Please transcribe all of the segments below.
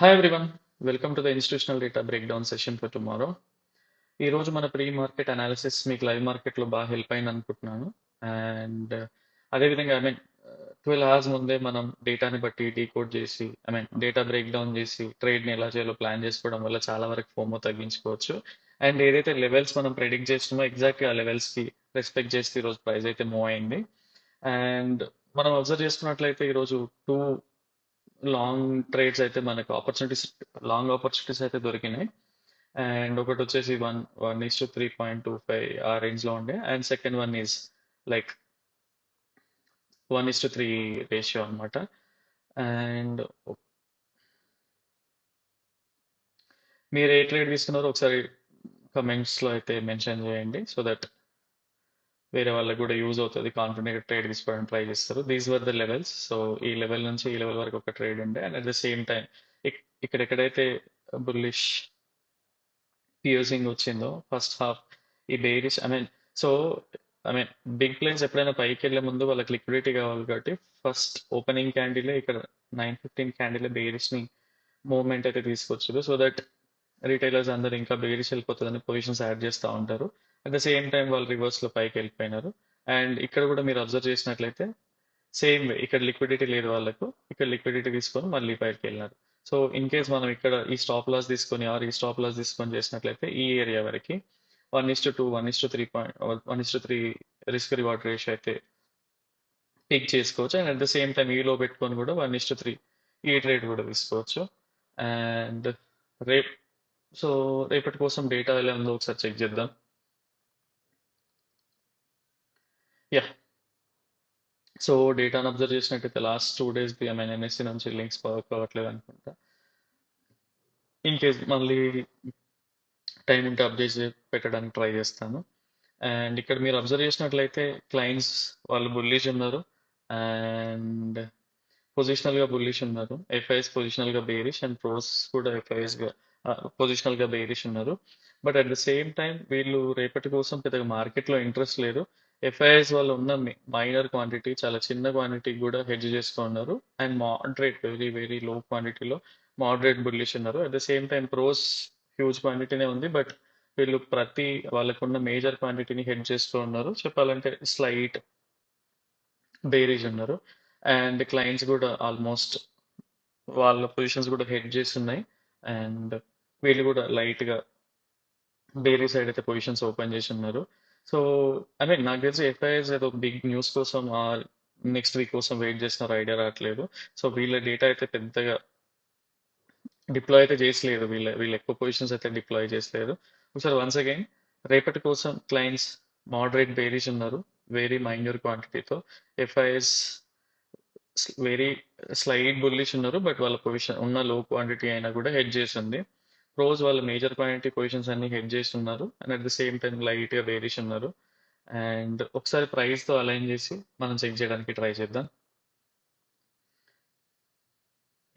Hi everyone, welcome to the institutional data breakdown session for tomorrow. ఈ రోజు మన pre market analysis మీకు live మార్కెట్లో బాగా హెల్ప్ అయింది అనుకుంటున్నాను. అండ్ అదేవిధంగా 12 అవర్స్ ముందే మనం డేటాని బట్టి డీకోడ్ చేసి డేటా బ్రేక్ డౌన్ చేసి ట్రేడ్ని ఎలా చేయాలో ప్లాన్ చేసుకోవడం వల్ల చాలా వరకు ఫోమో తగ్గించుకోవచ్చు. అండ్ ఏదైతే లెవెల్స్ మనం ప్రెడిక్ట్ చేస్తున్నామో ఎగ్జాక్ట్గా ఆ లెవెల్స్కి రెస్పెక్ట్ చేస్తే ఈరోజు ప్రైస్ అయితే మూవ్ అయింది. అండ్ మనం అబ్జర్వ్ చేసుకున్నట్లయితే ఈరోజు టూ లాంగ్ ట్రేడ్స్ అయితే మనకు లాంగ్ ఆపర్చునిటీస్ అయితే దొరికినాయి. అండ్ ఒకటి వచ్చేసి 1:3.25 ఆ రేంజ్లో ఉండే. And second one is like 1:3 ratio అనమాట. అండ్ మీరు ఏ ట్రేడ్ తీసుకున్నారో ఒకసారి కమెంట్స్లో అయితే మెన్షన్ చేయండి, సో దట్ వేరే వాళ్ళకి కూడా యూజ్ అవుతుంది, కాన్ఫిడెంట్గా ట్రేడ్ తీసుకోవడానికి ట్రై చేస్తారు. These were the levels. So ఈ లెవెల్ నుంచి ఈ లెవెల్ వరకు ఒక ట్రేడ్ ఉండే. And at the same time ఇక్కడ ఎక్కడైతే బుల్లిష్ పియర్సింగ్ వచ్చిందో ఫస్ట్ హాఫ్, ఈ బేరిష్ సో బిగ్ ప్లేయర్స్ ఎప్పుడైనా పైకి వెళ్ళే ముందు వాళ్ళకి లిక్విడిటీ కావాలి కాబట్టి ఫస్ట్ ఓపెనింగ్ క్యాండిలే ఇక్కడ 9:15 క్యాండిలే బేరిష్ని మూవ్మెంట్ అయితే తీసుకొచ్చారు, సో దట్ రీటైలర్స్ అందరూ ఇంకా బేరిష్ వెళ్ళిపోతుందని పొజిషన్స్ యాడ్ చేస్తూ ఉంటారు. అట్ ద సేమ్ టైం వాళ్ళు రివర్స్లో పైకి వెళ్ళిపోయినారు. అండ్ ఇక్కడ కూడా మీరు అబ్జర్వ్ చేసినట్లయితే సేమ్ వే, ఇక్కడ లిక్విడిటీ లేదు వాళ్ళకు, ఇక్కడ లిక్విడిటీ తీసుకొని మళ్ళీ పైకి వెళ్ళినారు. సో ఇన్ కేస్ మనం ఇక్కడ ఈ స్టాప్ లాస్ తీసుకొని ఆర్ ఈ స్టాప్ లాస్ తీసుకొని చేసినట్లయితే ఈ ఏరియా వరకు 1:2 1:3 రిస్క్ రివార్డ్ రేషియో అయితే పిక్ చేసుకోవచ్చు. And at the same time ఈలో పెట్టుకొని కూడా 1:3 ఈ ట్రేడ్ కూడా తీసుకోవచ్చు. అండ్ రేప్ సో రేపటి కోసం డేటా ఎలా ఉందో ఒకసారి చెక్ చేద్దాం. యా, సో డేటాను అబ్జర్వ్ చేసినట్టయితే లాస్ట్ 2 days ఎన్ఎస్సి నుంచి లింక్స్ వర్క్ అవ్వట్లేదు అనుకుంటా. ఇన్ కేస్ మళ్ళీ టైం ఉంటే అప్డేట్ పెట్టడానికి ట్రై చేస్తాను. అండ్ ఇక్కడ మీరు అబ్జర్వ్ చేసినట్లయితే క్లయింట్స్ వాళ్ళు బుల్లిష్ ఉన్నారు. అండ్ పొజిషనల్గా బుల్లిష్ ఉన్నారు. ఎఫ్ఐఎస్ పొజిషనల్గా బేరిష్ అండ్ ప్రోస్ కూడా ఎఫ్ఐఎస్గా పొజిషనల్గా బేరిష్ ఉన్నారు. But at the same time వీళ్ళు రేపటి కోసం పెద్దగా మార్కెట్లో ఇంట్రెస్ట్ లేదు. ఎఫ్ఐఎస్ వాళ్ళు ఉన్న మైనర్ క్వాంటిటీ, చాలా చిన్న క్వాంటిటీ కూడా హెడ్జ్ చేసుకున్నారు. And moderate, very very low క్వాంటిటీలో మోడరేట్ బుల్లిష్ ఉన్నారు. At the same time pros huge క్వాంటిటీనే ఉంది, బట్ వీళ్ళు వాళ్ళకున్న మేజర్ క్వాంటిటీని హెడ్జ్ చేస్తూ ఉన్నారు. చెప్పాలంటే స్లైట్ బేరిష్ ఉన్నారు. అండ్ క్లయింట్స్ కూడా ఆల్మోస్ట్ వాళ్ళ పొజిషన్స్ కూడా హెడ్ చేస్తున్నాయి. అండ్ వీళ్ళు కూడా లైట్గా బేరీ సైడ్ అయితే పొజిషన్స్ ఓపెన్ చేసి ఉన్నారు. సో నాకు తెలిసి ఎఫ్ఐఎస్ ఏదో బిగ్ న్యూస్ కోసం నెక్స్ట్ వీక్ కోసం వెయిట్ చేస్తున్నారు, ఐడియా రావట్లేదు. సో వీళ్ళ డేటా అయితే పెద్దగా డిప్లాయ్ అయితే చేసలేదు, వీళ్ళ ఎక్కువ పొజిషన్స్ అయితే డిప్లాయ్ చేసలేదు. ఒకసారి వన్స్ అగైన్ రేపటి కోసం క్లయింట్స్ మోడరేట్ బేరీస్ ఉన్నారు, వెరీ మైన్యూర్ క్వాంటిటీతో. ఎఫ్ఐఎస్ వెరీ స్లైడ్ బుల్లిష్ ఉన్నారు, బట్ వాళ్ళ పొజిషన్ ఉన్న లో క్వాంటిటీ అయినా కూడా హెడ్ చేసింది. రోజు వాళ్ళ మేజర్ క్వాంటిటీ పొజిషన్స్ అన్ని హెడ్ చేస్తున్నారు. And at the same time లైట్గా బేరిష్ ఉన్నారు. అండ్ ఒకసారి ప్రైస్తో అలైన్ చేసి మనం చెక్ చేయడానికి ట్రై చేద్దాం.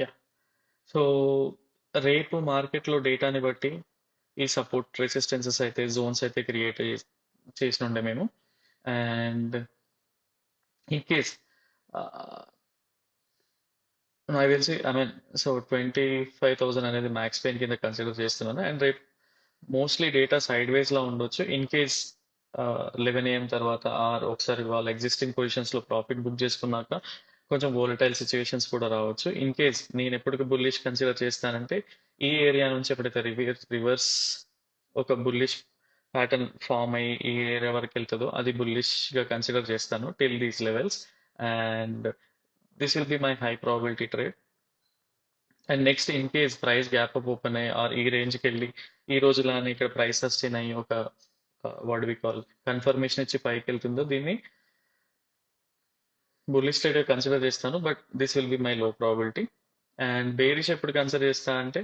యా, సో రేపు మార్కెట్లో డేటాని బట్టి ఈ సపోర్ట్ రెసిస్టెన్సెస్ అయితే జోన్స్ అయితే క్రియేట్ చేసినుండే మేము. అండ్ ఇన్ కేస్ నాకు తెలిసి సో 25,000 అనేది మ్యాక్స్ పెయిన్ కింద కన్సిడర్ చేస్తున్నాను. అండ్ రేపు మోస్ట్లీ డేటా సైడ్ వేస్లో ఉండొచ్చు. ఇన్ కేస్ 11 AM తర్వాత ఆర్ ఒకసారి వాళ్ళ ఎగ్జిస్టింగ్ పొజిషన్స్లో ప్రాఫిట్ బుక్ చేసుకున్నాక కొంచెం వోలటైల్ సిచ్యువేషన్స్ కూడా రావచ్చు. ఇన్ కేస్ నేను ఎప్పటికీ బుల్లిష్ కన్సిడర్ చేస్తానంటే ఈ ఏరియా నుంచి ఎప్పుడైతే రివర్స్ ఒక బుల్లిష్ ప్యాటర్న్ ఫామ్ అయ్యి ఈ ఏరియా వరకు వెళ్తుందో అది బుల్లిష్గా కన్సిడర్ చేస్తాను till these levels. And this will be my high probability trade. And next in case price gap up open అయ్యి ఆర్ ఈ రేంజ్కి వెళ్ళి ఈ రోజులానే ఇక్కడ ప్రైస్ సస్టైన్ అయ్యి ఒక వాట్ వి కాల్ కన్ఫర్మేషన్ ఇచ్చి పైకి వెళ్తుందో దీన్ని బుల్లిష్ ట్రేడ్ కన్సిడర్ చేస్తాను, but this will be my లో ప్రాబిలిటీ. అండ్ బేరిష్ ఎప్పుడు కన్సిడర్ చేస్తా అంటే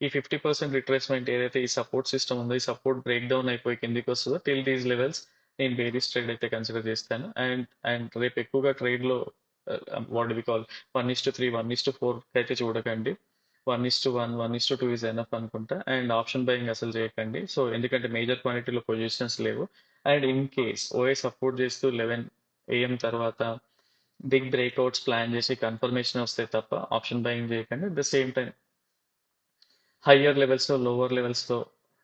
ఈ 50% రిట్రేస్మెంట్ ఏదైతే ఈ సపోర్ట్ సిస్టమ్ ఉందో ఈ సపోర్ట్ బ్రేక్ డౌన్ అయిపోయి కిందికి వస్తుందో టిల్ దీస్ లెవెల్స్ నేను బేరిష్ ట్రేడ్ అయితే కన్సిడర్ చేస్తాను. అండ్ రేపు ఎక్కువగా ట్రేడ్లో వాట్ వి కాల్ 1:3 1:4 అయితే చూడకండి. 1:1 1:2 ఈజ్ ఎనఫ్ అనుకుంటా. అండ్ ఆప్షన్ బయింగ్ అసలు చేయకండి. సో ఎందుకంటే మేజర్ క్వాంటిటీలో పొజిషన్స్ లేవు. And in case OA support చేస్తూ 11 AM తర్వాత బిగ్ బ్రేక్అవుట్స్ ప్లాన్ చేసి కన్ఫర్మేషన్ వస్తే తప్ప ఆప్షన్ బయింగ్ చేయకండి. At the same time higher లెవెల్స్లో లోవర్ లెవెల్స్లో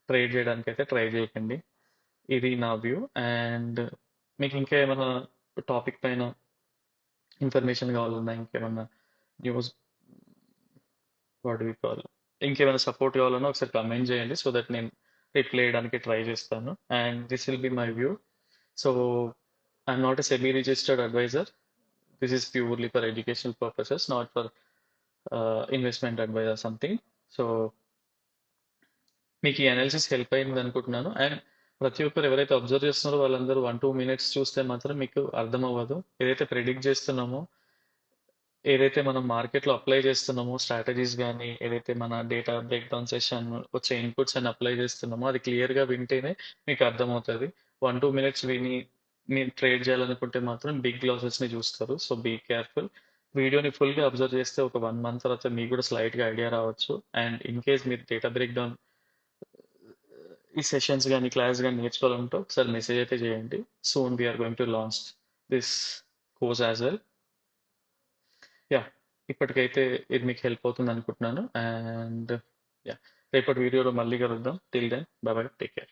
ట్రేడ్ చేయడానికి అయితే ట్రై చేయకండి. ఇది నా వ్యూ. అండ్ మీకు ఇంకా ఏమైనా టాపిక్ పైన ఇన్ఫర్మేషన్ కావాలన్నా, ఇంకేమన్నా న్యూస్, వాట్ వి కాల్, ఇంకేమైనా సపోర్ట్ కావాలన్నా ఒకసారి కమెంట్ చేయండి, సో దట్ నేను రిప్లై చేయడానికి ట్రై చేస్తాను. And this will be my view. So I'm not a SEBI registered advisor. This is purely for educational purposes, not for investment advise or something. So మీకు ఈ analysis help అయింది అనుకుంటున్నాను. And ప్రతి ఒక్కరు ఎవరైతే అబ్జర్వ్ చేస్తున్నారో వాళ్ళందరూ 1-2 minutes చూస్తే మాత్రం మీకు అర్థం అవ్వదు. ఏదైతే ప్రిడిక్ట్ చేస్తున్నామో, ఏదైతే మనం మార్కెట్లో అప్లై చేస్తున్నామో స్ట్రాటజీస్ కానీ, ఏదైతే మన డేటా బ్రేక్ డౌన్ సెషన్ వచ్చే ఇన్పుట్స్ అని అప్లై చేస్తున్నామో అది క్లియర్గా వింటేనే మీకు అర్థమవుతుంది. 1-2 minutes విని మీరు ట్రేడ్ చేయాలనుకుంటే మాత్రం బిగ్ లాసెస్ని చూస్తారు. So be careful. వీడియోని ఫుల్గా అబ్జర్వ్ చేస్తే ఒక 1 month తర్వాత మీకు కూడా స్లైట్గా ఐడియా రావచ్చు. అండ్ ఇన్ కేస్ మీరు డేటా బ్రేక్ డౌన్ ఈ సెషన్స్ కానీ క్లాస్ కానీ నేర్చుకోవాలంటే ఒకసారి మెసేజ్ అయితే చేయండి. Soon we're going to launch this course as well. Yeah, ఇప్పటికైతే ఇది మీకు హెల్ప్ అవుతుంది అనుకుంటున్నాను. అండ్ యా, రేపటి వీడియోలో మళ్ళీ కలుద్దాం. Till then, bye bye, take care.